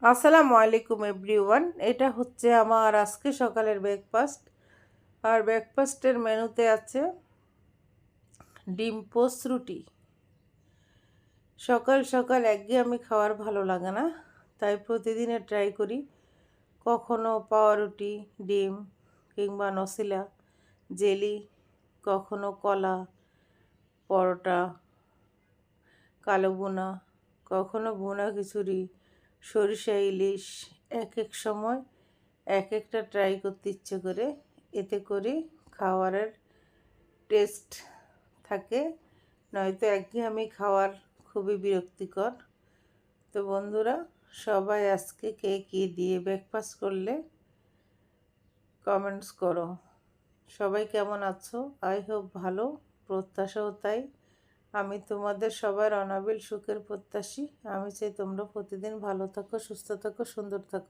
আসসালামু আলাইকুম এভরিওয়ান। এটা হচ্ছে আমার আজকে সকালের ব্রেকফাস্ট। আর ব্রেকফাস্টের মেনুতে আছে ডিম পোস্ট রুটি। সকাল সকাল একঘেয়েমি খাওয়ার ভালো লাগে না, তাই প্রতিদিনে ট্রাই করি কখনো পাউরুটি, ডিম কিংবা নসিলা, জেলি, কখনো কলা, পরোটা, কালো ভুনা, কখনো ভুনা খিচুড়ি, সরিষা ইলিশ। এক এক সময় এক একটা ট্রাই করতে ইচ্ছে করে। এতে করে খাবারের টেস্ট থাকে, নয়তো একঘেয়েমি খাওয়ার খুবই বিরক্তিকর। তো বন্ধুরা, সবাই আজকে কে কী দিয়ে ব্রেকফাস্ট করলে কমেন্টস করো। সবাই কেমন আছো? আই হোপ ভালো, প্রত্যাশাও তাই। আমি তোমাদের সবার অনাবিল সুখের প্রত্যাশী। আমি চাই তোমরা প্রতিদিন ভালো থাকো, সুস্থ থাকো, সুন্দর থাকো।